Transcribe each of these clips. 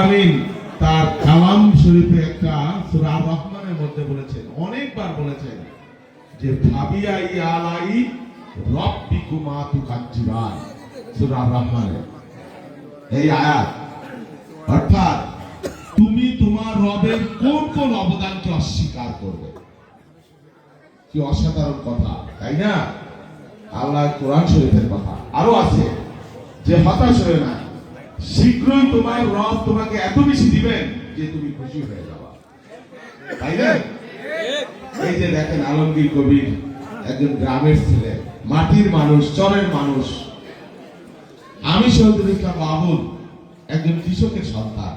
আমিন তার কালাম শরীফে একটা সূরা রহমানের মধ্যে বলেছেন, অনেকবার বলেছেন যে ভাবিয়া ইয়ালাই রব্বিকুমা তুকাজ্জিবান। সূরা রহমানের এই আয়াত, অর্থাৎ তুমি তোমার রবের কোন কোন অবদানকে অস্বীকার করবে। কি অসাধারণ কথা, তাই না? আল্লাহ কোরআন শরীফের কথা আরো আছে যে হতাশ হয়ে না, শীঘ্রই তোমার রব তোমাকে এত বেশি দিবেন যে তুমি খুশি হয়ে যাবা, তাই না? এই যে দেখেন, আলমগীর কবির একজন গ্রামের ছেলে, মাটির মানুষ, চরের মানুষ। আমি শহীদুল ইসলাম বাবুল একজন কৃষকের সন্তান।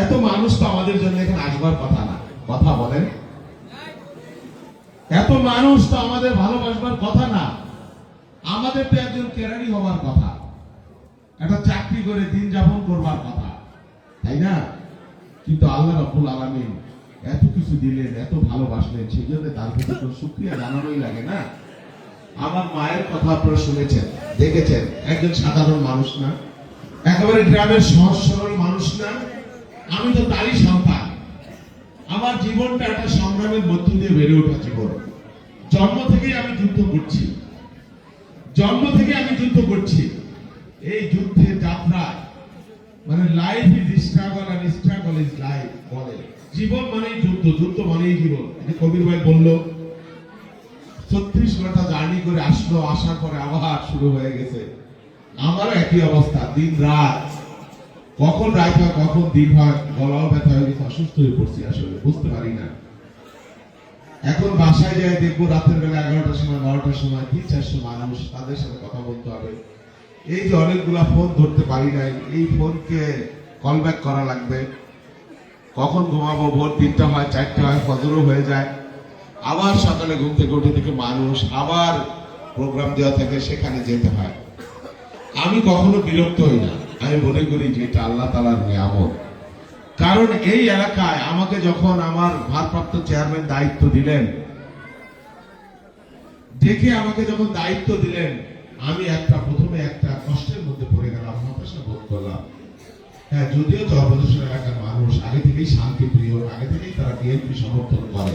এত মানুষ তো আমাদের জন্য এখানে আসবার কথা না, কথা বলেন? এত মানুষ তো আমাদের ভালোবাসবার কথা না। আমাদের তো একজন কেরানি হওয়ার কথা, একটা চাকরি করে দিন যাপন করবার কথা, তাই না? কিন্তু আল্লাহ রাব্বুল আলামিন এত কিছু দিলেন, এত ভালোবাসলেন, সেই জন্য তার প্রতি তো শুকরিয়া জানানোই লাগে না? আমার মায়ের কথা আপনারা শুনেছেন, দেখেছেন, একজন সাধারণ মানুষ না, একেবারে গ্রামের সহজ সরল মানুষ না। আমি তো তারই সন্তান। আমার জীবনটা একটা সংগ্রামের মধ্য দিয়ে বেড়ে ওঠা জীবন। জন্ম থেকেই আমি যুদ্ধ করছি, জন্ম থেকে আমি যুদ্ধ করছি। এই যুদ্ধের যাত্রা মানে লাইফ ইজ স্ট্রাগল আর স্ট্রাগল ইজ লাইফ বলে। জীবন মানেই যুদ্ধ, যুদ্ধ মানেই জীবন। কবির ভাই বললো 36 ঘন্টা জার্নি করে আসলো, আসার পরে আবার শুরু হয়ে গেছে। আমারও একই অবস্থা, দিন রাত, কখন রাত হয় কখন দিন হয়, গলাও ব্যথা হয়ে গেছে, অসুস্থ হয়ে পড়ছি, আসলে বুঝতে পারি না। এখন বাসায় যাই দেখবো রাতের বেলা 11টার সময় 12টার সময় 3-400 মানুষ, তাদের সাথে কথা বলতে হবে। এই যে অনেকগুলা ফোন ধরতে পারি নাই, এই ফোনকে কল ব্যাক করা লাগবে। কখন ঘুমাবো, ভোর 3টা হয়, 4টা হয়, ফজরও হয়ে যায়। আবার সকালে ঘুম থেকে উঠে থেকে মানুষ আবার প্রোগ্রাম দেওয়া থাকে, সেখানে যেতে হয়। আমি কখনো বিরক্ত হই না, আমি মনে করি যে এটা আল্লাহ তাআলার নিয়ামত। কারণ এই এলাকায় আমাকে যখন আমার ভারপ্রাপ্ত চেয়ারম্যান দায়িত্ব দিলেন, দেখে আমাকে যখন দায়িত্ব দিলেন, আমি প্রথমে একটা কষ্টের মধ্যে পড়ে গেলাম, হতাশা বোধ করলাম। হ্যাঁ, যদিও চরবদেশ্বর এলাকার মানুষ আগে থেকেই শান্তি প্রিয়, আগে থেকেই তারা বিএনপি সমর্থন করে,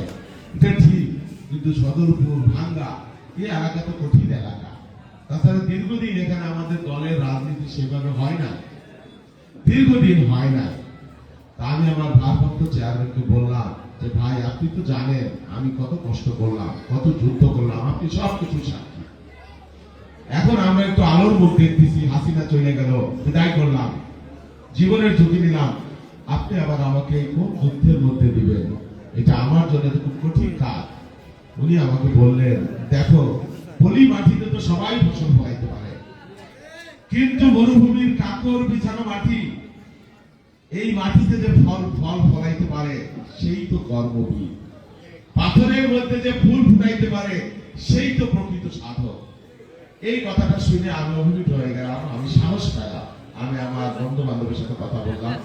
এটা ঠিক। কিন্তু সদরপুর, ভাঙ্গা এই এলাকা তো কঠিন এলাকা। তাছাড়া দীর্ঘদিন এখানে আমাদের দলের রাজনীতি সেভাবে হয় না, দীর্ঘদিন হয় না। আমি আমার ভারপ্রাপ্ত চেয়ারম্যানকে বললাম যে ভাই, আপনি তো জানেন আমি কত কষ্ট করলাম, কত যুদ্ধ করলাম, আপনি সবকিছু সাক্ষী। এখন আমরা একটু আলোর মুখ দেখতেছি, হাসিনা চলে গেল, বিদায় করলাম, জীবনের ঝুঁকি নিলাম, আপনি আবার আমাকে কোন যুদ্ধের মধ্যে দিবেন? এটা আমার জন্য খুব কঠিন কাজ। উনি আমাকে বললেন, দেখো, পলি মাটিতে তো সবাই ফসল ফলাইতে পারে, কিন্তু মরুভূমির কাকর বিছানো মাটি, এই মাটিতে যে ফল ফলাইতে পারে সেই তো কর্মবীর। পাথরের মধ্যে যে ফুল ফুটাইতে পারে সেই তো প্রকৃত সাধক। এই কথাটা শুনে আমি অভিভূত হয়ে গেলাম, আমি সাহস পেলাম। আমি আমার বন্ধু বান্ধবের সাথে কথা বললাম,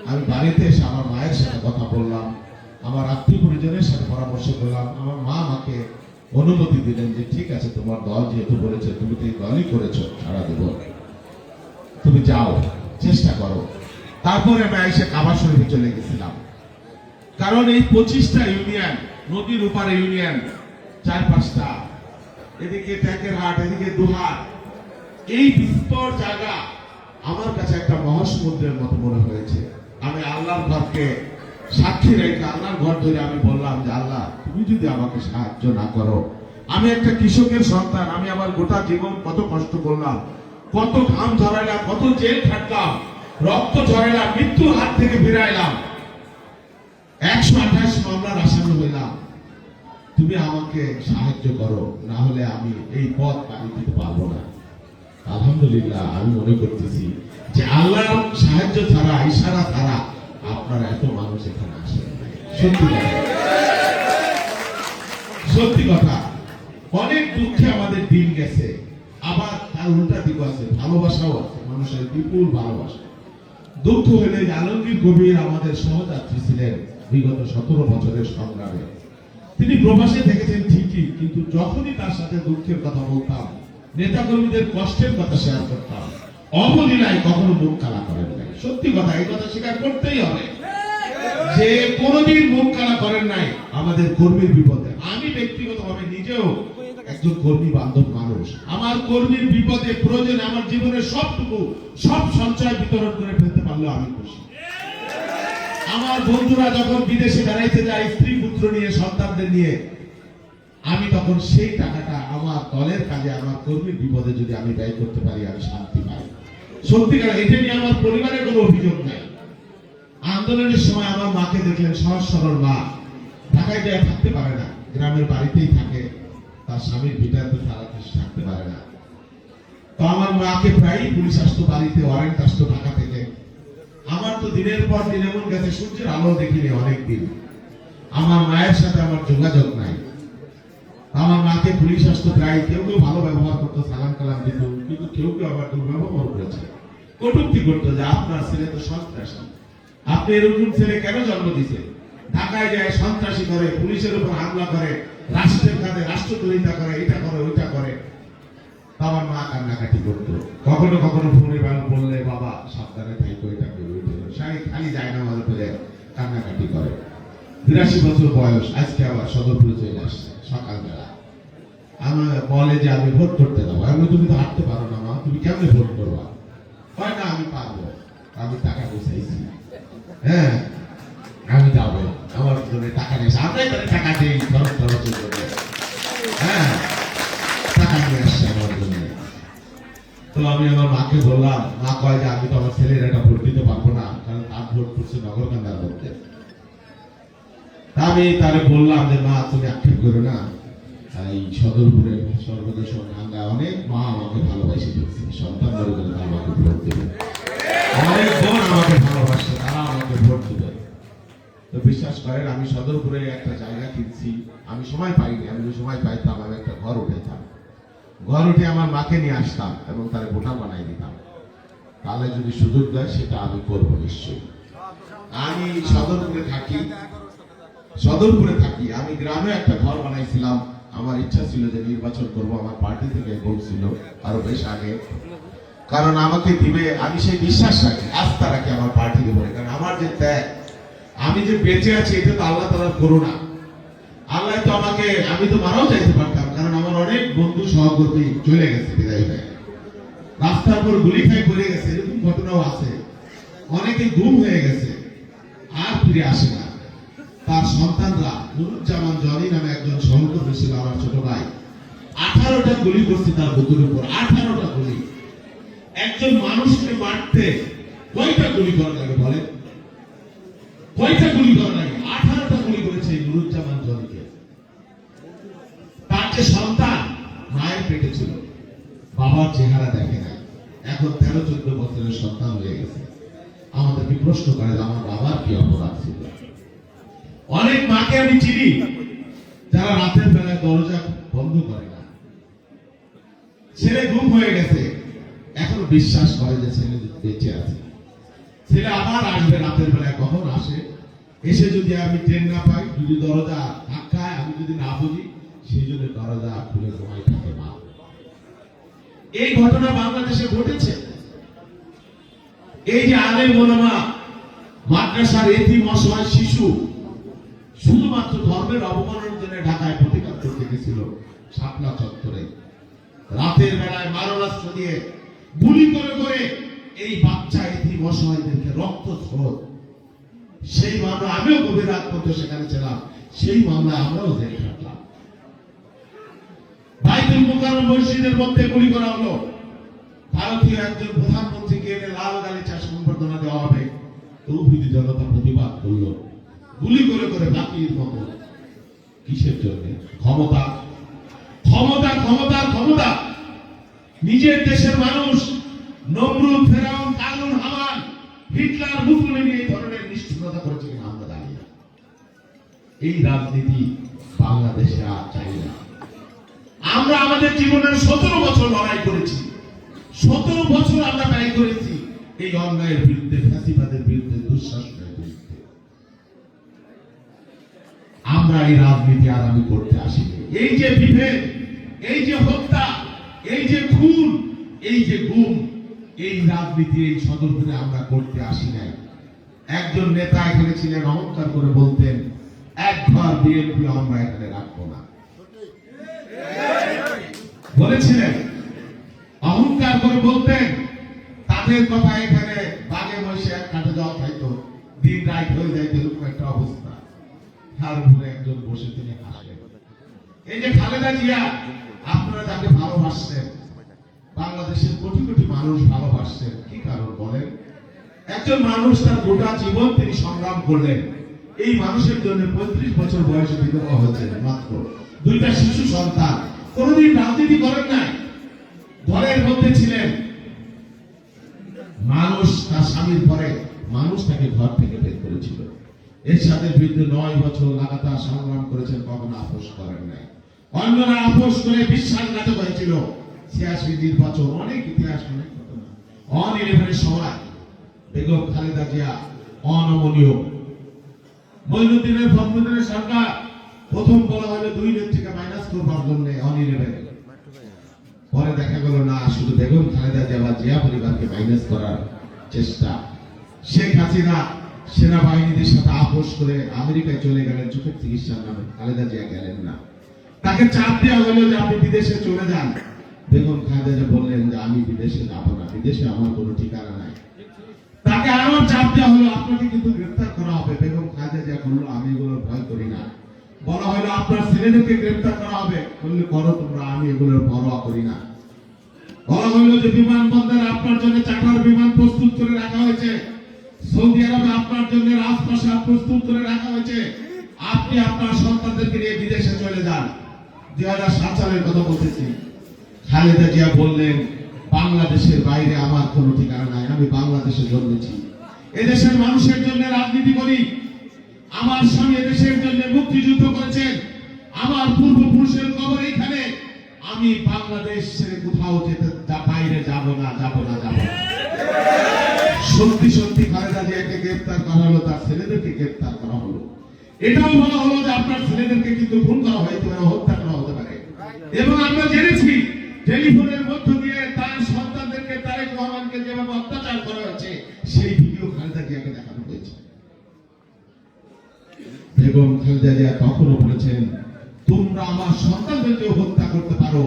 আমি বাড়িতে এসে আমার মায়ের সাথে কথা বললাম, আমার আত্মীয় পরিজনের সাথে পরামর্শ করলাম। আমার মা আমাকে অনুমতি দিলেন যে ঠিক আছে, তোমার দল যেহেতু বলেছে, তুমি তো এই দলই করেছো সারা জীবন, তুমি যাও, চেষ্টা করো। তারপরে আমি এসে কাবা শরীফে চলে গেছিলাম। কারণ এই 25টা ইউনিয়ন, নদীর উপারে ইউনিয়ন 4-5টা, এদিকে ট্যাকের হাট, এদিকে দুহাট, এই বিস্তর জায়গা আমার কাছে একটা মহাসমুদ্রের মতো মনে হয়েছে। আমি আল্লাহর ঘরকে সাক্ষী রেখে, আল্লাহর ঘর ধরে আমি বললাম যে আল্লাহ, তুমি যদি আমাকে সাহায্য না করো, আমি একটা কৃষকের সন্তান, আমি আমার গোটা জীবন কত কষ্ট করলাম, কত ঘাম ঝরাইলাম, কত জেল খাটলাম, রক্ত ঝরাইলাম, মৃত্যুর হাত থেকে ফিরাইলাম, 128 মামলার আসামি হইলাম, তুমি আমাকে সাহায্য করো, না হলে আমি এই পথ পাড়ি দিতে পারবো না। আলহামদুলিল্লাহ, আমি মনে করতেছি যে আল্লাহর সাহায্য ছাড়া, ইশারা ছাড়া আপনারা এত মানুষ এখানে আসেন। সত্যি কথা, সত্যি কথা, অনেক দুঃখে আমাদের দিন গেছে, আবার তার উল্টা দিক আছে, ভালোবাসাও আছে, মানুষের বিপুল ভালোবাসা। দুঃখ হলে আলমগীর কবির আমাদের সহযাত্রী ছিলেন বিগত 17 বছরের সংগ্রামে। তিনি প্রবাসে থেকেছেন ঠিকই, কিন্তু যখনই তার সাথে দুঃখের কথা বলতাম, নেতাকর্মীদের কষ্টের কথা শেয়ার করতাম, অবলীলায় কখনো মুখ কালা করেন নাই। সত্যি কথা, এই কথা স্বীকার করতেই হবে যে কোনদিন মুখ কালা করেন নাই আমাদের কর্মীর বিপদে। আমি ব্যক্তিগতভাবে নিজেও একজন কর্মী বান্ধব মানুষ। আমার কর্মীর বিপদে প্রয়োজনে আমার জীবনের সবটুকু সব সঞ্চয় বিতরণ করে ফেলতে পারলেও আমি খুশি। আমার বন্ধুরা যখন বিদেশে বেড়াইতে যায় স্ত্রী পুত্র নিয়ে সন্তানদের নিয়ে, আমি তখন সেই টাকাটা আমার দলের কাজে আমার কর্মীর বিপদে যদি আমি ব্যয় করতে পারি আমি শান্তি পাই। সত্যিকার এটা নিয়ে আমার পরিবারের কোনো অভিযোগ নাই। আন্দোলনের সময় আমার মাকে দেখলেন, সহজ সরল মা, ঢাকায় যায় থাকতে পারে না, গ্রামের বাড়িতেই থাকে, তার স্বামীর ভিটাতে তারা কিছু থাকতে পারে না। তো আমার মাকে প্রায়ই পুলিশ আসতো বাড়িতে, ওয়ারেন্ট আসতো ঢাকা থেকে। আমার তো দিনের পর দিন এমন গেছে সূর্যের আলো দেখিনি অনেকদিন, আমার মায়ের সাথে আমার যোগাযোগ নাই। আমার মাকে পুলিশ আসতো প্রায়, কেউ কেউ ভালো ব্যবহার করতো, সালাম কালাম দিত, কিন্তু কেউ কেউ আবার দুর্ব্যবহার করেছে, কটূক্তি করতো যে আপনার ছেলে তো সন্ত্রাসী, আপনি এরকম ছেলে কেন জন্ম দিছে, ঢাকায় যায় সন্ত্রাসী করে, পুলিশের উপর হামলা করে, রাষ্ট্রের কাজে রাষ্ট্রদ্রোহিতা করে, এটা করে ওইটা করে। আমার মা কান্নাকাটি করতো, কখনো কখনো ফোনে বললে বাবা সাবধানে থাইকো, এটা করে ওইটা করে, খালি যায় না আমাদের করে কান্নাকাটি করে। 82 বছর বয়স, আজকে আবার সদরপুরে চলে আসছে সকালবেলা। আমার বলে যে আমি ভোট করতে যাবো। আমি তুমি তো হাঁটতে পারো না মা, তুমি কেমনে ভোট করবা? হয় না আমি পারবো, আমি টাকা গুছাইছি, হ্যাঁ আমি যাবো, আমার জন্য টাকা নিয়েছে, আমরাই তাহলে টাকা দিই খরচ খরচের জন্য, হ্যাঁ টাকা নিয়ে আসছে আমার জন্য। তো আমি আমার মাকে বললাম, মা কয় যে আমি তো আমার ছেলের একটা ভোট দিতে পারবো না, কারণ তার ভোট করছে নগরকান্দার মধ্যে। আমি তারে বললাম যে মা তুমি আক্ষেপ করো না, এই সদরপুরে সর্বদেশ আমরা অনেক মা আমাকে ভালোবাসে দিচ্ছে, সন্তান ধরে বলে আমাকে ভোট দেবে, অনেক বোন আমাকে ভালোবাসে, তারা আমাকে ভোট দেবে। তো বিশ্বাস করেন আমি সদরপুরে একটা জায়গা কিনছি, আমি সময় পাইনি, আমি যে সময় পাইতাম আমি একটা ঘর উঠেতাম, ঘর উঠে আমার মাকে নিয়ে আসতাম এবং তার ভোটার বানাই দিতাম। তাহলে যদি সুযোগ দেয় সেটা আমি করবো নিশ্চয়ই। আমি সদরপুরে থাকি, আমি গ্রামে একটা ঘর বানাইছিলাম। আমার ইচ্ছা ছিল যে নির্বাচন করব, আমার পার্টি থেকে বলছিল আরো বেশ আগে, কারণ আমাকে দিবে, আমি সেই বিশ্বাস রাখি, আস্থা রাখি আমার পার্টির উপরে। কারণ আমার যে ত্যাগ, আমি যে বেঁচে আছি এটা তো আল্লাহ তাআলার করুণা। আল্লাহ তো আমাকে, আমি তো মারাও যাইতে পারতাম, কারণ আমার অনেক বন্ধু সহকর্মী চলে গেছে বিদায় হয়ে, রাস্তার উপর গুলি খাই পড়ে গেছে, এরকম ঘটনাও আছে। অনেকে গুম হয়ে গেছে, আর ফিরে আসে না। তার সন্তানরা, নুরুজ্জামান জনি নামে একজন সহকর্মী ছিল আমার ছোট ভাই, 18টা গুলি করছে তার বুকের উপর, 18টা গুলি। একজন মানুষকে মারতে কয়টা গুলি করা লাগে বলেন? কয়টা গুলি করা লাগে? 18টা গুলি করেছে এই নুরুজ্জামান জনিকে। তার যে সন্তান মায়ের পেটে ছিল, বাবার চেহারা দেখে নাই, এখন 13-14 বছরের সন্তান হয়ে গেছে। আমাদেরকে প্রশ্ন করে যে আমার বাবার কি অপরাধ ছিল। অনেক মাকে আমি চিনি যারা রাতের বেলায় দরজা বন্ধ করে না, ছেলে গুম হয়ে গেছে, এখনো বিশ্বাস করে যে ছেলে বেঁচে আছে, ছেলে আবার আসবে রাতের বেলায়। কখন আসে? এসে যদি আমি ট্রেন না পাই, যদি দরজা ধাক্কায় আমি যদি না বুঝি, সেই জন্য দরজা খুলে ঘুমাই থাকে মা। এই ঘটনা বাংলাদেশে ঘটেছে। এই যে আলেম ওলামা, মাদ্রাসার এতিম অসহায় শিশু শুধুমাত্র ধর্মের অবমাননার জন্য ঢাকায় প্রতিবাদ করতে গেছিল শাপলা চত্বরে, রাতের বেলায় মারণাস্ত্র দিয়ে গুলি করে করে এই বাচ্চা এতিম অসহায়দেরকে রক্ত স্রোত, সেই মামলা আমিও গভীর রাত পর্যন্ত সেখানে ছিলাম, সেই মামলা আমরাও জেলে থাকলাম। বাইতুল মুকাররম মসজিদের মধ্যে গুলি করা হলো, ভারতীয় একজন প্রধানমন্ত্রীকে এনে লাল গালিচা সংবর্ধনা দেওয়া হবে, তৌহিদি জনতা প্রতিবাদ করলো, গুলি করে করে বাকির মতো। কিসের জন্য? ক্ষমতা, ক্ষমতা, ক্ষমতা, ক্ষমতা। নিজের দেশের মানুষ নমরুদ, ফেরাউন, কারুন, হামান, হিটলার, মুসলিম এই ধরনের নিষ্ঠুরতা করেছে কিনা আমরা জানি না। এই রাজনীতি বাংলাদেশে আর চাই না। আমরা আমাদের জীবনের 17 বছর লড়াই করেছি, 17 বছর আমরা ব্যয় করেছি এই অন্যায়ের বিরুদ্ধে, ফ্যাসিবাদের বিরুদ্ধে, দুঃশাসনের বিরুদ্ধে। আমরা এই রাজনীতি আর আমি করতে আসিনি। এই যে বিভেদ, এই যে হত্যা, এই যে খুন, এই যে গুম, এই রাজনীতি এই সদরপুরে আমরা করতে আসি নাই। একজন নেতা এখানে ছিলেন, অহংকার করে বলতেন এক ঘর বিএনপি আমরা এখানে রাখবো না, বলেছিলেন। অহংকার করে বলতেন, তাদের কথা এখানে বাগে বসে এক কাঠে জল খাইতো, দিন রাত হয়ে যাইতো, এরকম একটা অবস্থা। তার উপরে একজন বসে তিনি হাসেন। এই যে খালেদা জিয়া, আপনারা যাকে ভালোবাসছেন, বাংলাদেশের কোটি কোটি মানুষ ভালোবাসছেন, কি কারণ বলেন? একজন মানুষ তার গোটা জীবন তিনি সংগ্রাম করলেন। এই মানুষের জন্য 35 বছর বয়সে বিধবা হয়েছেন, মাত্র 2টা শিশু সন্তান, কোনদিন রাজনীতি করেন নাই, ঘরের মধ্যে ছিলেন। মানুষ তার স্বামীর পরে মানুষ তাকে ঘর থেকে বের করেছিল। এরশাদের বিরুদ্ধে 9 বছর লাগাতার সংগ্রাম করেছেন, কখনো আপোষ করেন নাই। অন্যরা আপোষ করে বিশ্বাসঘাতক হয়েছিল। 86 নির্বাচন, অনেক ইতিহাস, অনেক ঘটনা। অন-11 সময় বেগম খালেদা জিয়া অনমনীয়। মঈনুদ্দিনের ফখরুদ্দিনের সরকার প্রথম বলা হলো 2 নেত্রীকে মাইনাস করবার জন্য অন-11, পরে দেখা গেল না, শুধু বেগম খালেদা জিয়া বা জিয়া পরিবারকে মাইনাস করার চেষ্টা। শেখ হাসিনা সেনাবাহিনীদের সাথে আপোষ করে আমেরিকায় চলে গেলেন চোখের চিকিৎসার নামে, খালেদা জিয়া গেলেন না। তাকে চাপ দেওয়া হলো যে আপনি বিদেশে চলে যান। বেগম খালেদা জিয়া বললেন যে আমি বিদেশে যাব না, বিদেশে আমার কোনো ঠিকানা নাই। তাকে আরো চাপ দেওয়া হলো, আপনাকে কিন্তু গ্রেফতার করা হবে। বেগম খালেদা জিয়া বলল আমি এগুলোর ভয় করি না। বলা হলো আপনার ছেলেদেরকে গ্রেফতার করা হবে, বললে করো তোমরা, আমি এগুলোর পরোয়া করি না। বলা হলো যে বিমানবন্দরে আপনার জন্য চার্টার বিমান প্রস্তুত করে রাখা হয়েছে, সৌদি আরবে আপনার জন্য রাজপ্রাসাদ প্রস্তুত করে রাখা হয়েছে, আপনি আপনার সন্তানদেরকে নিয়ে বিদেশে চলে যান। 2007 সালের কথা বলতেছি। খালেদা জিয়া বললেন বাংলাদেশের বাইরে আমার কোনো ঠিকানা নাই, আমি বাংলাদেশে জন্মেছি, এদেশের মানুষের জন্য রাজনীতি করি। আমার স্বামী এদেশের জন্য মুক্তিযুদ্ধ করেছেন, আমার পূর্বপুরুষের কবর এখানে, আমি বাংলাদেশ ছেড়ে কোথাও যেতে বাইরে যাব না, যাব না, যাব না। সত্যি সত্যি খালেদা জিয়াকে গ্রেফতার করা হলো, তার ছেলেদেরকে গ্রেফতার করা হলো। এটাও বলা হলো যে আপনার ছেলেদেরকে কিন্তু খুন করা হয়তো, হত্যা করা হতে পারে। এবং আমরা জেনেছি টেলিফোনের মধ্য দিয়ে তার সন্তানদেরকে, তারেক রহমানকে যেভাবে অত্যাচার করা হয়েছে, সেই ভিডিও খালেদা জিয়াকে দেখানো হয়েছে। বেগম খালেদা জিয়া তখনও বলেছেন তোমরা আমার সন্তানদেরকেও হত্যা করতে পারো,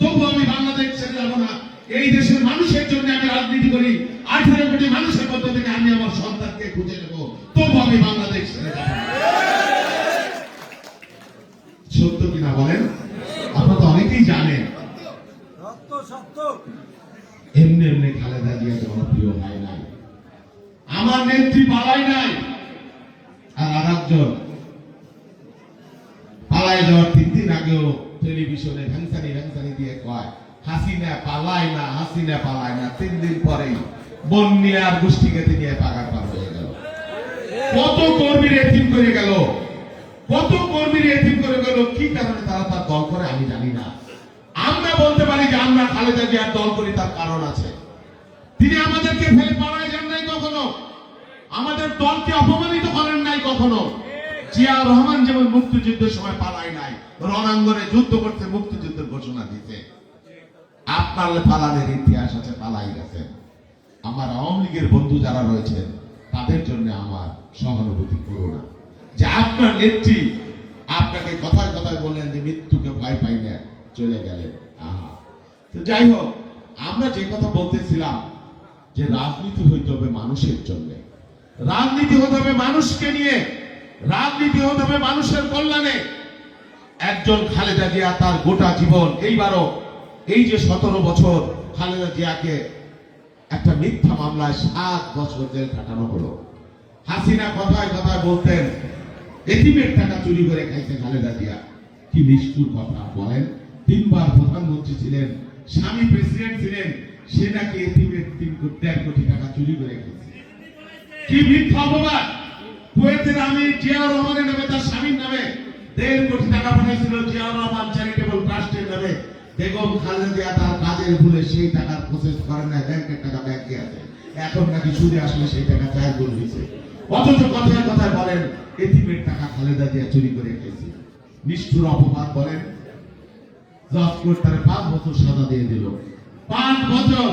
তবু আমি বাংলাদেশ ছেড়ে যাব না। এই দেশের মানুষের জন্য আমি রাজনীতি করি, 18 কোটি মানুষের মধ্য থেকে আমি আমার সন্তানকে খুঁজে নেব, তবু আমি বাংলাদেশ ছেড়ে যাব না। সত্য কিনা বলেন? আপনারা তো অনেকেই জানেন। এমনি এমনি খালেদা জিয়া জনপ্রিয় হয় নাই, আমার নেত্রী পালাই নাই। আর আরেকজন পালায় যাওয়ার 3 দিন আগেও টেলিভিশনে ভ্যাংসানি দিয়ে কয় হাসিনা পালায় না, হাসিনা পালায় না। 3 দিন পরেই বন্যার গোষ্ঠীকে নিয়ে পাগার পার হয়ে গেল। কত কর্মীর এতিম করে গেল, কত কর্মীর এতিম করে গেল। কি কারণে তারা তার দল করে আমি জানি না। আমরা বলতে পারি যে আমরা খালেদা জিয়ার দল করি, তার কারণ আছে। তিনি আমাদেরকে ফেলে পালায় যান নাই কখনো, আমাদের দলকে অপমানিত করেন নাই কখনো। জিয়া রহমান যেমন মুক্তিযুদ্ধের সময় পালায় নাই, রণাঙ্গনে যুদ্ধ করতে মুক্তিযুদ্ধের ঘোষণা দিতে। আপনার পালানের ইতিহাস আছে, পালাই গেছেন। আমার আওয়ামী লীগের বন্ধু যারা রয়েছেন তাদের জন্য আমার সহানুভূতি করো না, যে আপনার নেত্রী আপনাকে কথায় কথায় বললেন যে মৃত্যুকে ভয় পাই না, চলে গেলেন। তো যাই হোক, আমরা যে কথা বলতেছিলাম যে রাজনীতি হইতে হবে মানুষের জন্য, রাজনীতি হতে হবে মানুষকে নিয়ে, রাজনীতি হতে হবে মানুষের কল্যাণে। একজন খালেদা জিয়া তার গোটা জীবন, এইবারও এই যে 17 বছর খালেদা জিয়াকে একটা মিথ্যা মামলায় 7 বছর জেল কাটানো হলো। হাসিনা কথায় কথায় বলতেন এতিমের টাকা চুরি করে খাইছে খালেদা জিয়া। কি নিষ্ঠুর কথা বলেন। 3 বার প্রধানমন্ত্রী ছিলেন, স্বামী প্রেসিডেন্ট ছিলেন, সে নাকি এতিমের 3.5 কোটি টাকা চুরি করে খাইছে। কি মিথ্যা অপবাদ। কুয়েতের আমির জিয়া রহমানের নামে, তার স্বামীর নামে 1.5 কোটি টাকা পাঠাইছিল জিয়া রহমান চ্যারিটেবল ট্রাস্টের নামে। বেগম খালেদা জিয়া তার কাজের ভুলে সেই টাকার প্রসেস করেন না, ব্যাংকের টাকা ব্যাংকে আছে, এখন নাকি সুদে আসলে সেই টাকা 4 গুণ হয়েছে। অথচ কথায় কথায় বলেন এতিমের টাকা খালেদা জিয়া চুরি করে খেয়েছে। নিষ্ঠুর অপবাদ বলেন। জজ কোর্ট তার 5 বছর সাজা দিয়ে দিল। 5 বছর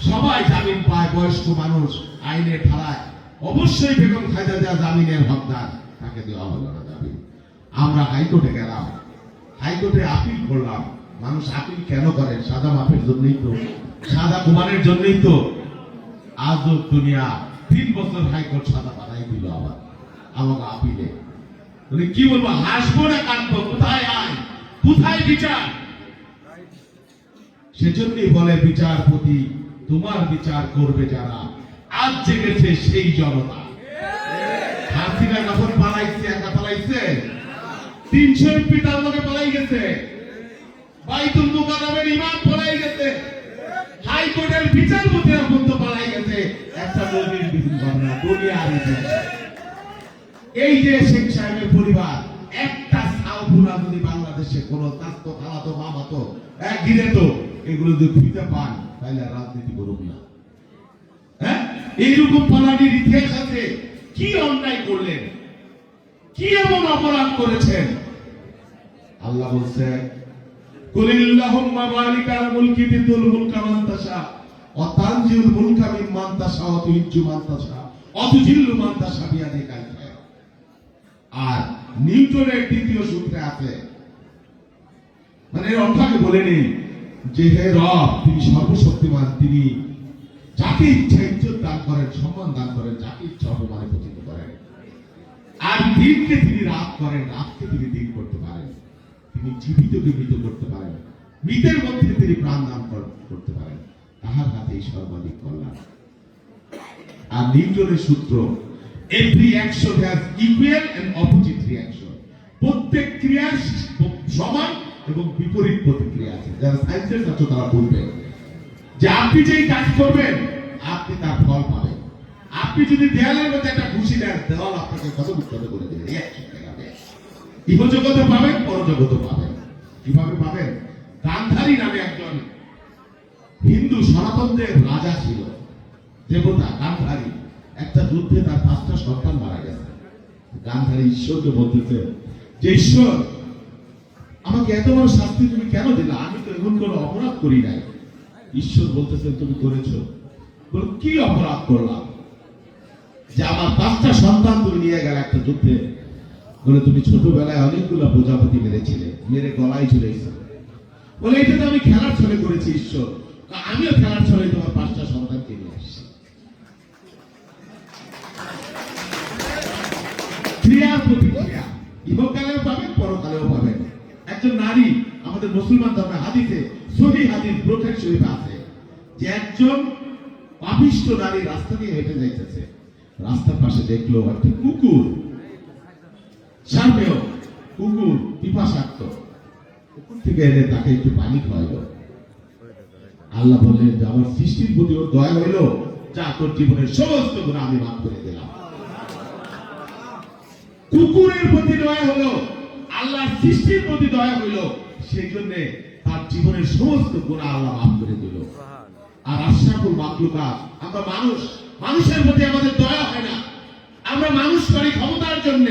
সবাই জামিন পায়, বয়স্ক মানুষ আইনের ধারায় অবশ্যই বেগম খালেদা জিয়া জামিনের হকদার, তাকে দেওয়া হলো না জামিন। আমরা হাইকোর্টে গেলাম, হাইকোর্টে আপিল করলাম। মানুষ আপিল কেন করে? সাদা মাপের জন্যই তো, সাদা কুমারের জন্যই তো। আজ দুনিয়া 3 বছর হাইকোর্ট সাদা বানাই দিল আবার আমাকে আপিলে। কি বলবো, হাসবো না কাঁদবো? কোথায় আইন, কোথায় বিচার? সেজন্যই বলে বিচারপতি তোমার বিচার করবে যারা। আজ জেগেছে সেই জনতা। হাসিনা যখন পালাইছে, একা পালাইছে, 300 এমপি তার লগে পালাই গেছে, বাইতুল মুকাররমের ইমাম পালাই গেছে, হাইকোর্টের বিচারপতি এখন তো পালাই গেছে। একটা নদীর ঘটনা দুনিয়ার ইতিহাসে। এই যে শেখ সাহেবের পরিবার, একটা সাউপুরা যদি বাংলাদেশে কোন তাস্তো খালাতো মামাতো ঘিরে তো এগুলো যদি ফিতে পান তাহলে রাজনীতি করুক না। হ্যাঁ, এইরকম পালানির ইতিহাস আছে। কি অন্যায় করলেন, কি এমন অপরাধ করেছেন? আল্লাহ বলছে কুলিল্লাহুম্মা মালিকাল মুলকি তুল মুলকা মান তাশা ওয়া তানজিউল মুলকা মিম্মান তাশা ওয়া তুইজ্জু মান তাশা ওয়া তুজিল্লু মান তাশা বিয়াদিকাল খায়র। আর নিউটনের দ্বিতীয় সূত্রে আছে, মানে অর্থকে বলে নেই যে হে রব, তিনি সর্বশক্তিমান, তিনি যাকে ইচ্ছা ইজ্জত দান করেন, সম্মান দান করেন, যাকে ইচ্ছা অপমানে পতিত করেন। আর দিনকে তিনি রাত করেন, রাতকে তিনি দিন করতে পারেন। তিনি জীবিতকে মৃত করতে পারেন, মৃতের মধ্যে তিনি প্রাণ দান করতে পারেন। তাহার হাতেই সর্বাধিক কল্যাণ। আর নিউটনের সূত্র, every action has equal and opposite reaction. প্রত্যেক ক্রিয়ার সমান এবং বিপরীত প্রতিক্রিয়া আছে। যারা সায়েন্সের ছাত্র তারা বলবে যে আপনি যেই কাজ করবেন আপনি তার ফল পাবেন। আপনি যদি দেয়ালের মধ্যে একটা ঘুষি দেন, দেওয়াল আপনাকে কত বিখ্যাত করে দেবে। ইহজগতে পাবেন, পরজগতে পাবেন। কিভাবে পাবেন? গান্ধারী নামে একজন হিন্দু সনাতনদের রাজা ছিল, দেবতা গান্ধারী। একটা যুদ্ধে তার 5টা সন্তান মারা গেছে। গান্ধারী ঈশ্বরকে বলতেছে যে ঈশ্বর, আমাকে এত বড় শাস্তি তুমি কেন দিলা? আমি তো এমন কোনো অপরাধ করি নাই। ঈশ্বর বলতেছেন তুমি করেছো। বল কি অপরাধ করলাম যে আমার 5টা সন্তান তুমি নিয়ে গেলে একটা যুদ্ধে? বলে তুমি ছোটবেলায় অনেকগুলো প্রজাপতি মেরেছিলে, মেরে গলায় ঝুলেছে। বলে এটা তো আমি খেলার ছলে করেছি ঈশ্বর। আমিও খেলার ছলে তোমার 5টা সন্তানকে নিয়ে আসছি। ক্রিয়ার প্রতিক্রিয়া ইহকালেও পাবেন, পরকালেও পাবেন। একজন নারী, আমাদের মুসলমান ধর্মে হাদিসে, সহিহ হাদিস বুখারী শরীফে আছে যে একজন পাপিষ্ঠ নারী রাস্তা দিয়ে হেঁটে যাইতেছে। রাস্তার পাশে দেখলো একটা কুকুর, সামনেও কুকুর পিপাসার্ত। কুকুর থেকে এনে তাকে একটু পানি খাওয়াইলো। আল্লাহ বললেন যে আমার সৃষ্টির প্রতি ওর দয়া হইলো, যা তোর জীবনের সমস্ত গুনাহ আমি মাফ করে দিলাম। কুকুরের প্রতি দয়া হলো, আল্লাহর সৃষ্টির প্রতি দয়া হইল, সেই জন্য তার জীবনের সমস্ত গুনাহ আল্লাহ মাফ করে দিল। আর আশরাফুল মাখলুকাত, আমরা মানুষ, মানুষের প্রতি আমাদের দয়া হয় না। আমরা মানুষ করি ক্ষমতার জন্য,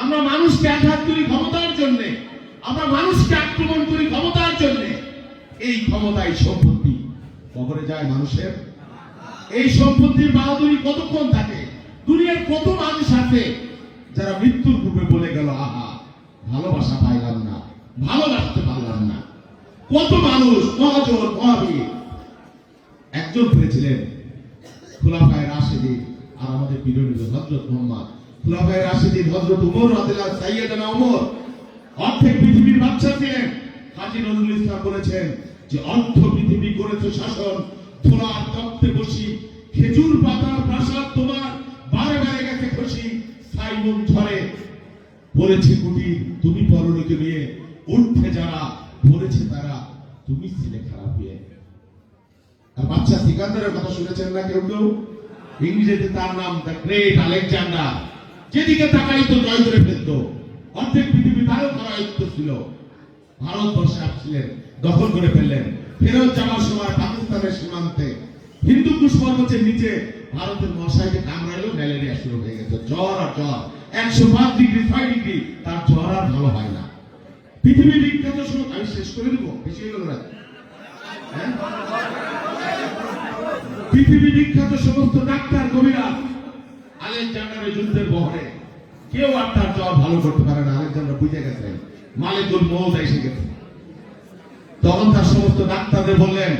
আমরা মানুষকে আঘাত করি ক্ষমতার জন্য, আমরা মানুষকে আক্রমণ করি ক্ষমতার জন্য। এই ক্ষমতাই সম্পত্তি কবরে যায় মানুষের। এই সম্পত্তির বাহাদুরি কতক্ষণ থাকে? দুনিয়ার কত মানুষ আছে যারা মৃত্যুর পূর্বে বলে গেল, আহা ভালোবাসা পাইলাম না, ভালোবাসতে পারলাম না। কত মানুষ মহাজন মহাবীর। একজন পেয়েছিলেন খুলাফায়ে রাশিদিন, আর আমাদের প্রিয় নবী হযরত মুহাম্মদ। খুলাফায়ে রাশিদিন হযরত ওমর রাদিয়াল্লাহু সাইয়েদনা ওমর অর্ধেক পৃথিবীর বাদশা ছিলেন। কাজী নজরুল ইসলাম বলেছেন যে অর্ধ পৃথিবী করেছে শাসন, ধুলার তপ্তে বসি, খেজুর পাতার প্রাসাদ তোমার বারে বারে গেছে খুশি, সাইমন ঝরে পড়েছে কুটির, তুমি পরলোকে নিয়ে উঠতে যারা পড়েছে তারা, তুমি ছিলে খারাপ হয়ে। আর বাচ্চা সিকান্দারের কথা শুনেছেন না কেউ কেউ? ইংরেজিতে তার নাম দ্য গ্রেট আলেকজান্ডার। যেদিকে তাকাই তো জয় করে ফেলত। অর্ধেক পৃথিবী তারও করায়ত্ত ছিল। ভারতবর্ষে আসছিলেন, দখল করে ফেললেন। ফেরত যাওয়ার সময় পাকিস্তানের সীমান্তে হিন্দু কুশ পর্বতের নিচে ভারতের মশাইকে কামড়াইলো, ম্যালেরিয়া শুরু হয়ে গেছে। জ্বর আর জ্বর, 105 ডিগ্রি 6 ডিগ্রি, তার জ্বর আর ভালো হয় না। পৃথিবী বিখ্যাত শুরু, আমি শেষ করে দেবো, বেশি হয়ে গেল না। হ্যাঁ? পৃথিবী বিখ্যাত সমস্ত ডাক্তার কবিরাজ আলেকজান্ডারের যুদ্ধের বহরে কেউ আর তার জ্বর ভালো করতে পারে না। আলেকজান্ডার বুঝে গেছে মালিকুল মউত এসে গেছে। তখন তার সমস্ত ডাক্তারদের বললেন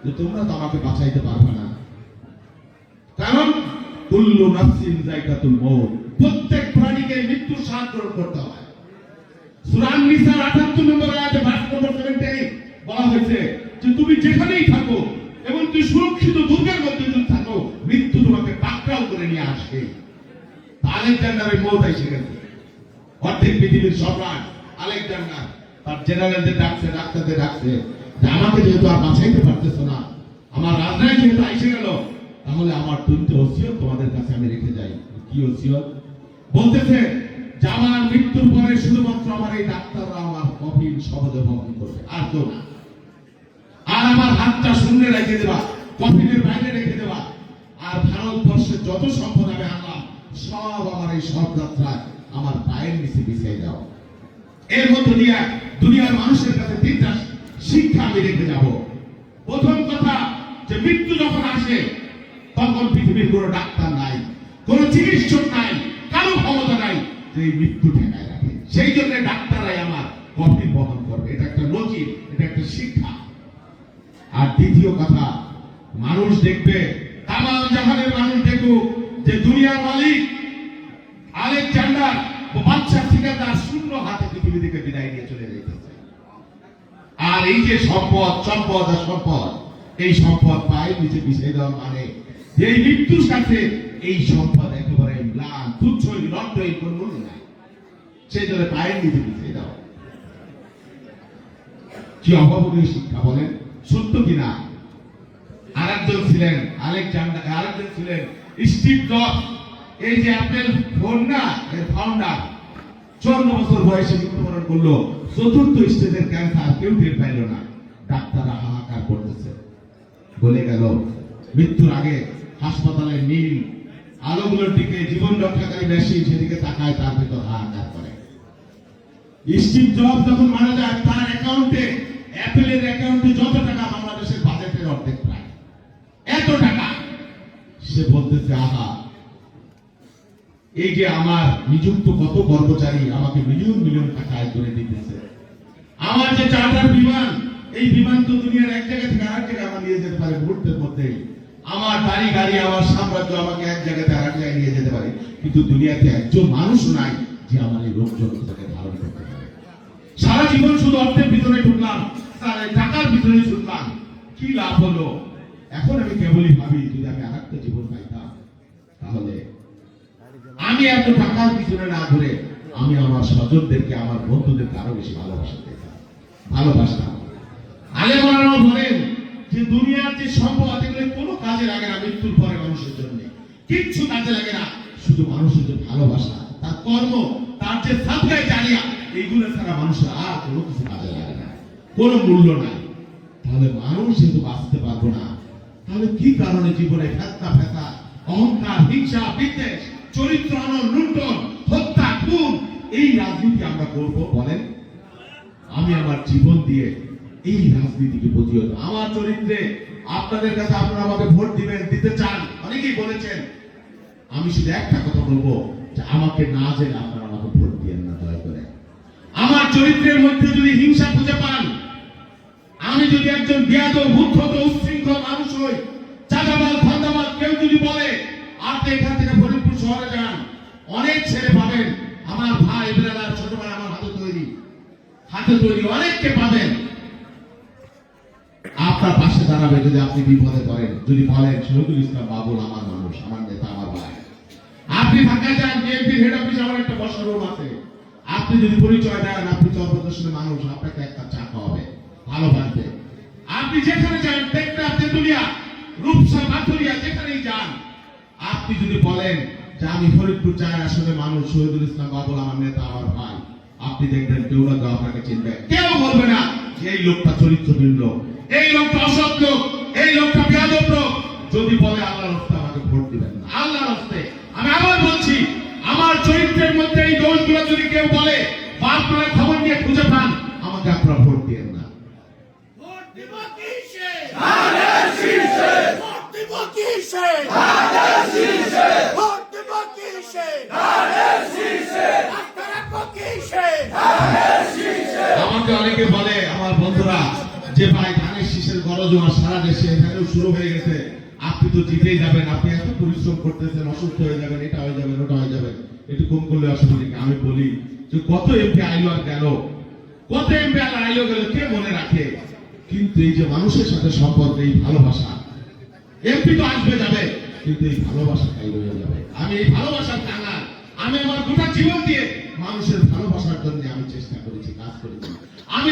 যে তোমরা তো আমাকে বাঁচাইতে পারবে না, কারণ কুল্লু নাফসিন যায়কাতুল মউত, প্রত্যেক প্রাণীকে মৃত্যুর স্বাদ গ্রহণ করতে হয়। সূরা আন-নিসার ৭৮ নম্বর আয়াতে ভার্স নম্বর ৭ বলা হয়েছে যে তুমি যেখানেই থাকো এবং তুমি সুরক্ষিত দুর্গের মধ্যে যদি থাকো, মৃত্যু তোমাকে পাকড়াও করে নিয়ে আসবে। আলেকজান্ডারের মউত এসে গেছে। অর্ধেক পৃথিবীর সম্রাট আলেকজান্ডার তার জেনারেলদের ডাকছে, ডাক্তারদের ডাকছে যে আমাকে যেহেতু আর বাঁচাইতে পারতেছো না, আমার রাজনায় যেহেতু এসে গেল, তাহলে আমার 3টি ওসিয়ত তোমাদের কাছে আমি রেখে যাই। কি ওসিয়ত? বলতেছে যে আমার মৃত্যুর পরে শুধুমাত্র আমার এই ডাক্তাররা আমার কফিন সহজে বহন করবে, আর কেউ না। আর আমার হাতটা শূন্য রেখে দেবা, কফিনের বাইরে রেখে দেবা। আর ভারতবর্ষের যত সম্পদ আমি আনলাম সব আমার এই শবযাত্রায় আমার পায়ের নিচে বিছিয়ে দাও। এর মধ্যে দিয়ে দুনিয়ার মানুষের কাছে 3টা শিক্ষা আমি রেখে যাব। প্রথম কথা, যে মৃত্যু যখন আসে তখন পৃথিবীর কোনো ডাক্তার নাই, কোনো চিকিৎসক নাই, কারো ক্ষমতা নাই যে এই মৃত্যু ঠেকায় রাখে। সেই জন্য ডাক্তাররাই আমার কফিন বহন করবে। এটা একটা নজির, এটা একটা শিক্ষা। আর দ্বিতীয় কথা, মানুষ দেখবে, তামাম জাহানের মানুষ দেখুক যে দুনিয়ার মালিক আলেকজান্ডার বাদশা সিকান্দার শূন্য হাতে পৃথিবী থেকে বিদায় নিয়ে চলে যাইতেছে। আর এই যে সম্পদ সম্পদ আর সম্পদ, এই সম্পদ পায়ের নিচে বিছিয়ে দেওয়া মানে এই মৃত্যুর সাথে এই সম্পদ একেবারে ম্লান, তুচ্ছ, নটহীন, কোন মূল্য নাই। সেই জন্য পায়ের নিচে বিছিয়ে দাও। কি অভাবনীয় শিক্ষা বলেন, সত্য কিনা? আরেকজন ছিলেন আলেকজান্ডার, আরেকজন ছিলেন স্টিভ জবস। এই যে অ্যাপল ফোন না, এর ফাউন্ডার 54 বছর বয়সে মৃত্যুবরণ করলো। 4র্থ স্টেজের ক্যান্সার, কেউ টের পাইল না। ডাক্তাররা হাহাকার করতেছে, বলে গেল। মৃত্যুর আগে হাসপাতালের নীল আলোগুলোর দিকে, জীবন রক্ষাকারী মেশিন সেদিকে তাকায়, তার ভেতর হাহাকার করে। স্টিভ জবস যখন মারা যায়, তার অ্যাকাউন্টে, অ্যাপলের অ্যাকাউন্টে যত টাকা বাংলাদেশের বাজেটের অর্ধেক প্রায়, এত টাকা। সে বলতেছে, আহা, এই যে আমার নিযুক্ত কত কর্মচারী আমাকে মিলিয়ন মিলিয়ন টাকা আয় করে দিতেছে। আমার যে চার্টার বিমান, এই বিমান তো দুনিয়ার এক জায়গা থেকে আরেক জায়গায় আমার নিয়ে যেতে পারে মুহূর্তের মধ্যেই। আমার বাড়ি গাড়ি, আমার সাম্রাজ্য আমাকে এক জায়গা থেকে আরেক জায়গায় নিয়ে যেতে পারে, কিন্তু দুনিয়াতে একজন মানুষ নাই যে আমার এই রোগ জগৎটাকে ধারণ করতে পারে। সারা জীবন শুধু অর্থের ভিতরে ঢুকলাম, টাকার ভিতরে ঢুকলাম, কি লাভ হলো? এখন আমি কেবলই ভাবি, যদি আমি আরেকটা জীবন পাইতাম, তাহলে আমি এত টাকার পিছনে না ঘুরে আমি আমার স্বজনদেরকে, আমার বন্ধুদেরকে আরো বেশি ভালোবাসতাম। আলেমরা বলেন যে দুনিয়ার যে সম্পদ, এগুলো কোনো কাজে লাগে না মৃত্যুর পরে মানুষের জন্য, কিচ্ছু কাজে লাগে না। শুধু মানুষের যে ভালোবাসা, তার কর্ম, তার যে সাদকায়ে জারিয়া, এইগুলো ছাড়া মানুষের আর কোনো কিছু কাজে লাগে না, কোনো মূল্য নাই। তাহলে মানুষ যেহেতু বাঁচতে পারবো না, তাহলে কি কারণে জীবনে ফেতনা ফেতা, অহংকার, হিংসা, বিদ্বেষ, চরিত্র আনন, লুণ্ঠন, হত্যা, খুন, এই রাজনীতি আমরা করবো বলেন? আমি আমার জীবন দিয়ে এই রাজনীতিকে প্রতিহত, আমার চরিত্রে আপনাদের কাছে আপনারা আমাকে ভোট দিবেন, দিতে চান, অনেকেই বলেছেন। আমি শুধু একটা কথা বলবো, যে আমাকে না জেনে আপনারা আমাকে ভোট দিয়েন না, দয়া করে। আমার চরিত্রের মধ্যে যদি হিংসা খুঁজে পান, আমি যদি একজন বেয়াদব, উদ্ধত, উচ্ছৃঙ্খল মানুষ হই, চাঁদাবাজ, ধান্দাবাজ, কেউ যদি বলে আপনি এখান থেকে ফরিদপুর শহরে যান, অনেক ছেলে পাবেন, আমার ভাই ব্রাদার, ছোট ভাই, আমার হাতে তৈরি অনেককে পাবেন, আপনার পাশে দাঁড়াবে। যদি আপনি বিপদে পড়েন, যদি বলেন শহীদুল ইসলাম বাবুল আমার মানুষ, আমার নেতা, আমার ভাই। আপনি ঢাকা যান, বিএনপির হেড অফিসে আমার একটা বসার রুম আছে, আপনি যদি পরিচয় দেন আপনি চরপ্রদর্শনের মানুষ, আপনাকে একটা চা খাওয়াবে, ভালোবাসবে। আপনি যেখানে যান, টেকনাফ, তেতুলিয়া, রূপসা, পাথুরিয়া, যেখানেই যান, আপনি যদি বলেন যে আমি ফরিদপুর 4 আসনের মানুষ, শহীদুল ইসলাম বাবুল আমার নেতা, আমার ভাই, আপনি দেখবেন কেউ না কেউ আপনাকে চিনবে। কেউ বলবে না যে এই লোকটা চরিত্রহীন লোক, এই লোকটা অসৎ লোক, এই লোকটা বেয়াদব লোক। যদি বলে আল্লাহর রাস্তে আমাকে ভোট দিবেন না, আল্লাহর রাস্তে। আমি আবার বলছি, আমার চরিত্রের মধ্যে এই দোষগুলো যদি কেউ বলে বা আপনারা খবর নিয়ে খুঁজে পান, আমাকে আপনারা ভোট দিবেন না। ভোট দিব কিসে? কিসে ভোট দেব কিসে রাস্তা রাখবো কিসে আমাকে অনেকে বলে আমার বন্ধুরা যে ভাই ধানের শীষের গরজোয়ার সারা দেশে এখানেও শুরু হয়ে গেছে, আপনি তো জিতেই যাবেন, আপনি এত পরিশ্রম করতেছেন, অসুস্থ হয়ে যাবেন, এটা হয়ে যাবেন, ওটা হয়ে যাবেন, একটু কম করলে অসুবিধা কি? আমি বলি যে কত এমপি আইলো আর গেল, কত এমপি আর আইলো গেল, কে মনে রাখে? কিন্তু এই যে মানুষের সাথে সম্পর্ক, এই ভালোবাসা, এমপি তো আসবে যাবে, কিন্তু এই ভালোবাসা তাই রয়ে যাবে। আমি এই ভালোবাসার কাঙাল, আমি আমার গোটা জীবন দিয়ে মানুষের ভালোবাসার জন্য আমি চেষ্টা করেছি, কাজ করেছি। আমি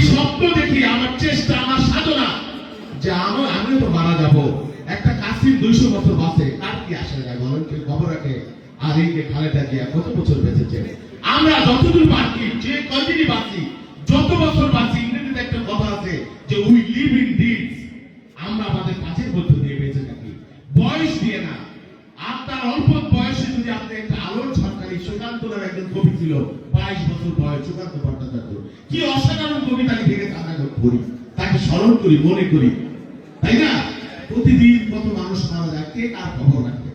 স্বপ্ন দেখি, আমার চেষ্টা, আমার সাধনা যে আমিও তো মারা যাব। একটা কাশিম 200 বছর বাঁচে, কার কি আসে যায় বলেন? কেউ খবর রাখে? আর এই যে খালেদা জিয়া কত বছর বেঁচেছে? আমরা যতদূর বাঁচি, যে কয়দিনই বাঁচি, যত বছর বাঁচি, ইংরেজিতে একটা কথা আছে যে উই লিভ ইন ডিডস। আমরা আমাদের কাজের মধ্য দিয়ে বেঁচে থাকি, বয়স দিয়ে না। আপনার অল্প বয়সে যদি আপনি একটা আলোর সরকারি, সুকান্ত নামে একজন কবি ছিল, 22 বছর বয়স, সুকান্ত ভট্টাচার্য, কি অসাধারণ কবিতা লিখে গেছে, আমরা পড়ি, তাকে স্মরণ করি, মনে করি, তাই না? প্রতিদিন কত মানুষ মারা যায়, কে কার খবর রাখে?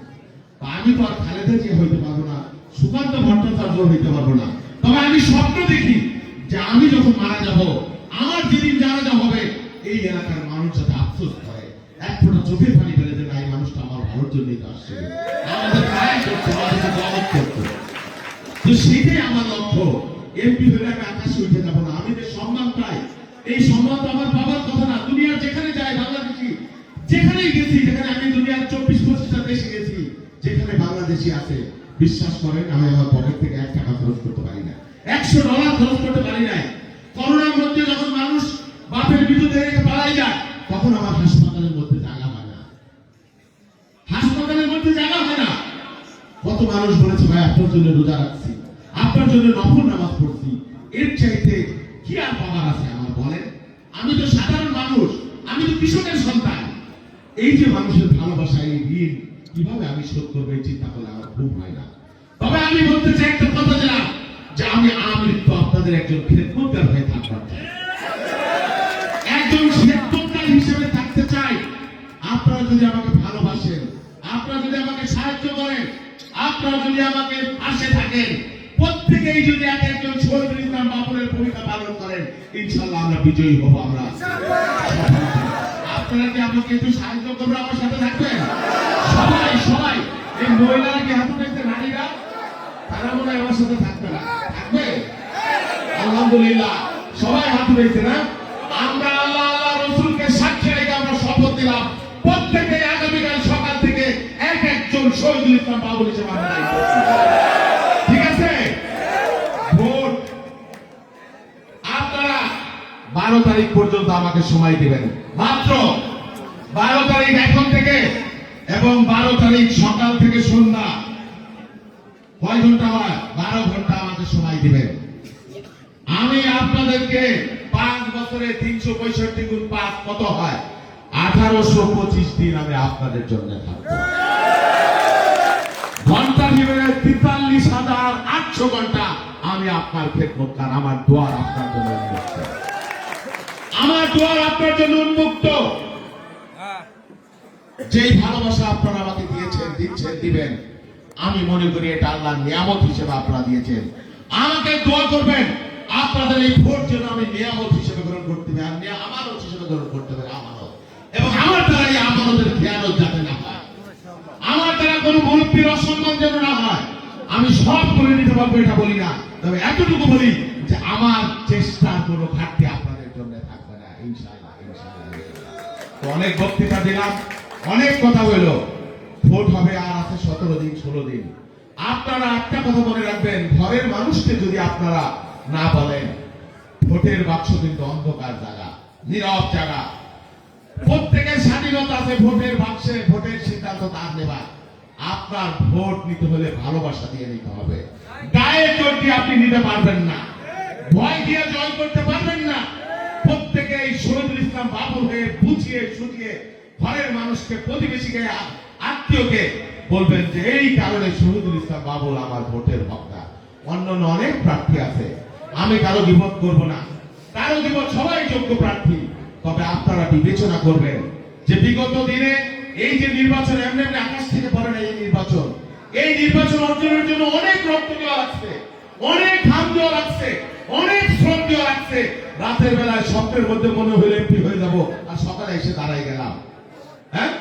আমি তো আর খালেদা জিয়া হইতে পারবো না, সুকান্ত ভট্টাচার্য হইতে পারবো না, তবে আমি স্বপ্ন দেখি যে আমি যখন মারা যাব, আমার যেদিন জানাজা হবে, এই এলাকার মানুষ যাতে আফসোস করে, এক ফোঁটা চোখের পানি ফেলে যে না, এই মানুষটা আমার ভালোর জন্যই তো আসছে, আমাদের গায়ে করছে, আমাদের গলত করছে। তো সেটাই আমার লক্ষ্য। এমপি হলে আমি আকাশে উঠে যাবো না, আমি যে সম্মান পাই, এই সম্মান তো আমার বাবার কথা না। দুনিয়ার যেখানে যাই, বাংলাদেশি যেখানেই গেছি, যেখানে আমি দুনিয়ার 24-25টা দেশে গেছি, যেখানে বাংলাদেশি আছে, বিশ্বাস করেন আমি আমার পকেট থেকে 1 টাকা খরচ করতে পারি না, $100 খরচ করতে পারি নাই। করোনার মধ্যে যখন মানুষ বাপের বিরুদ্ধে রেখে পালাই যায়, তখন আমার হাসপাতালের মধ্যে জায়গা হয় না, হাসপাতালের মধ্যে জায়গা হয় না। কত মানুষ বলেছে ভাই আপনার জন্য রোজা রাখছি, আপনার জন্য নফল নামাজ পড়ছি, এর চাইতে কি আর পাওয়ার আছে আমার বলেন? আমি তো সাধারণ মানুষ, আমি তো কৃষকের সন্তান। এই যে মানুষের ভালোবাসা, এই ঋণ কিভাবে আমি শোধ করবো, এই চিন্তা করলে আমার খুব হয় না। তবে আমি বলতে চাই একটা কথা দিলাম যে আমি আমৃত্যু আপনাদের একজন খেদমতগার হয়ে থাকবার চাই, একজন খেদমতগার হিসেবে থাকতে চাই। আপনারা যদি আমাকে ভালোবাসেন, আপনারা যদি আমাকে সাহায্য করেন, আপনারা যদি আমাকে পাশে থাকেন, প্রত্যেকেই যদি একজন শহীদুল ইসলাম বাবুলের ভূমিকা পালন করেন, ইনশাআল্লাহ আমরা বিজয়ী হব। আমরা আপনারা কি আমাকে একটু সাহায্য করবেন, আমার সাথে থাকবেন? সবাই সবাই, এই মহিলারা কি হাত উঠাইছে, নারীরা, তারা মনে হয় আমার সাথে থাকবে না, থাকবে? আলহামদুলিল্লাহ, সবাই হাত উঠাইছে না? আমরা আল্লাহ আল্লাহ রসুলকে সাক্ষী রেখে আমরা শপথ দিলাম, প্রত্যেকে আগামীকাল সকাল থেকে একজন শহীদুল ইসলাম বাবুল হিসেবে আমরা দায়িত্ব নিচ্ছি। ঠিক আছে? ভোট আপনারা 12 তারিখ পর্যন্ত আমাকে সময় দিবেন, মাত্র 12 তারিখ এখন থেকে, এবং 12 তারিখ সকাল থেকে সন্ধ্যা, কয় ঘন্টা হয়? 12 ঘন্টা আমাকে সময় দিবেন। আমি আপনাদেরকে 5 বছরে 365 গুণ 5 কত হয়? 1825 দিন আমি আপনাদের জন্য থাকবো। ঘন্টা জীবনে 43,800 ঘন্টা আমি আপনার খেদমতগার। আমার দুয়ার আপনার জন্য উন্মুক্ত, আমার দুয়ার আপনার জন্য উন্মুক্ত। যেই ভালোবাসা আপনারা আমাকে দিয়েছেন, দিচ্ছেন, দিবেন, আমি মনে করি এটা আল্লাহর নিয়ামত হিসেবে আপনারা দিয়েছেন। আমাকে দোয়া করবেন আপনাদের এই ভোট যেন আমি নিয়ামত হিসেবে গ্রহণ করতে পারি, আর আমানত হিসেবে গ্রহণ করতে পারি, আমানত, এবং আমার দ্বারা এই আমানতের খেয়ানত যাতে না হয়, আমার দ্বারা কোনো মুরব্বীর অসম্মান যেন না হয়। আমি সব করে নিতে পারবো এটা বলি না, তবে এতটুকু বলি যে আমার চেষ্টার কোনো ঘাটতি আপনাদের জন্য থাকবে না, ইনশাআল্লাহ ইনশাআল্লাহ। তো অনেক বক্তৃতা দিলাম, অনেক কথা হইলো, ভোট হবে আর আছে 17 দিন 16 দিন। আপনারা একটা কথা মনে রাখবেন, ঘরের মানুষকে যদি আপনারা না বলেন, ভোটের বাক্স কিন্তু অন্ধকার জায়গা, নীরব জায়গা। প্রত্যেকের স্বাধীনতা আছে ভোটের বাক্সে, ভোটের সিদ্ধান্ত তার নেবার। আপনার ভোট নিতে হলে ভালোবাসা দিয়ে নিতে হবে, গায়ে জোর দিয়ে আপনি নিতে পারবেন না, ভয় দিয়ে জয় করতে পারবেন না। প্রত্যেকে এই শহীদুল ইসলাম বাবুল হয়ে বুঝিয়ে সুঝিয়ে ঘরের মানুষকে, প্রতিবেশীকে, আত্মীয়কে বলবেন যে এই কারণে শহীদুল ইসলাম বাবুল আমার ভোটের হকদার। অন্যান্য অনেক প্রার্থী আছে, আমি কারো বিপদ করব না, কারো বিপদ, সবাই যোগ্য প্রার্থী। তবে আপনারা বিবেচনা করবেন যে বিগত দিনে এই যে নির্বাচন এমনি এমনি আকাশ থেকে পড়ে না, এই নির্বাচন অর্জনের জন্য অনেক রক্ত দেওয়া লাগছে, অনেক ঘাম দেওয়া লাগছে, অনেক শ্রম দেওয়া লাগছে। রাতের বেলায় স্বপ্নের মধ্যে মনে হলো এমপি হয়ে যাব, আর সকালে এসে দাঁড়াই গেলাম। হ্যাঁ,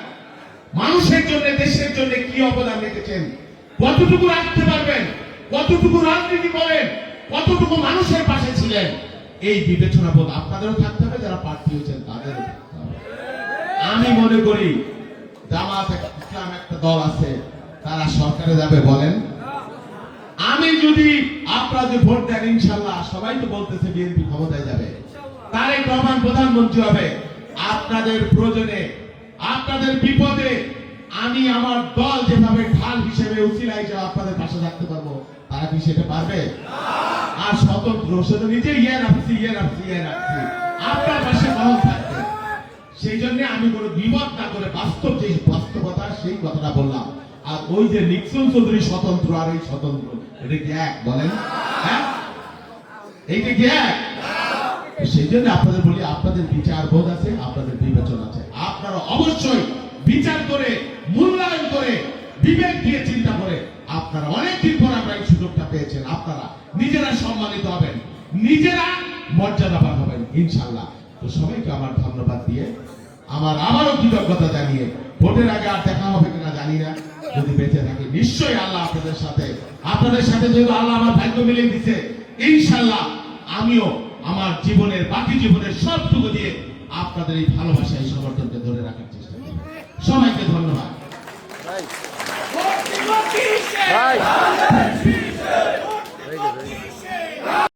মানুষের জন্য, দেশের জন্য কি অবদান রেখেছেন, কতটুকু রাখতে পারবেন, কতটুকু রাজনীতি করেন, কতটুকু মানুষের পাশে ছিলেন, এই বিবেচনা বোধ আপনাদেরও থাকতে হবে, যারা প্রার্থী হয়েছেন তাদেরও থাকতে হবে। আমি মনে করি জামাত ইসলাম একটা দল আছে, তারা সরকারে যাবে বলেন? আমি যদি আপনারা যে ভোট দেন, ইনশাল্লাহ সবাই তো বলতেছে বিএনপি ক্ষমতায় যাবে, তারেক রহমান প্রধানমন্ত্রী হবে। আপনাদের প্রয়োজনে, আপনাদের বিপদে আমি আমার দল যেভাবে ঢাল হিসেবে, উসিলা হিসেবে আপনাদের পাশে থাকতে পারবো, তারা কি সেটা পারবে? আর স্বতন্ত্র সেটা নিজে ইয়ে রাখছি আপনার পাশে কখন থাকবে? সেই জন্য আমি কোনো বিপদ না করে বাস্তব যে বাস্তবতা সেই কথাটা বললাম। আর ওই যে নিক্সন চৌধুরী স্বতন্ত্র আর এই স্বতন্ত্র, এটা কি এক বলেন? হ্যাঁ, এইটা কি এক? সেই জন্য আপনাদের বলি, আপনাদের বিচার বোধ আছে, আপনাদের বিবেচনা আছে, আপনারা অবশ্যই বিচার করে, মূল্যায়ন করে, বিবেক দিয়ে চিন্তা করে, আপনারা অনেকদিন পর আমরা এই সুযোগটা পেয়েছেন, আপনারা নিজেরা সম্মানিত হবেন, নিজেরা মর্যাদাবান হবেন ইনশাল্লাহ। তো সবাইকে আমার ধন্যবাদ দিয়ে, আমার আবারও কৃতজ্ঞতা জানিয়ে, ভোটের আগে আর দেখা হবে কিনা জানি না, যদি বেঁচে থাকি নিশ্চয়ই আল্লাহ আপনাদের সাথে যেহেতু আল্লাহ আমার ভাগ্য মিলিয়ে দিচ্ছে, ইনশাল্লাহ আমিও আমার জীবনের, বাকি জীবনের সবটুকু দিয়ে আপনাদের এই ভালোবাসা, এই সমর্থনকে ধরে রাখার চেষ্টা করব। সবাইকে ধন্যবাদ। ভোট দিব কিসে?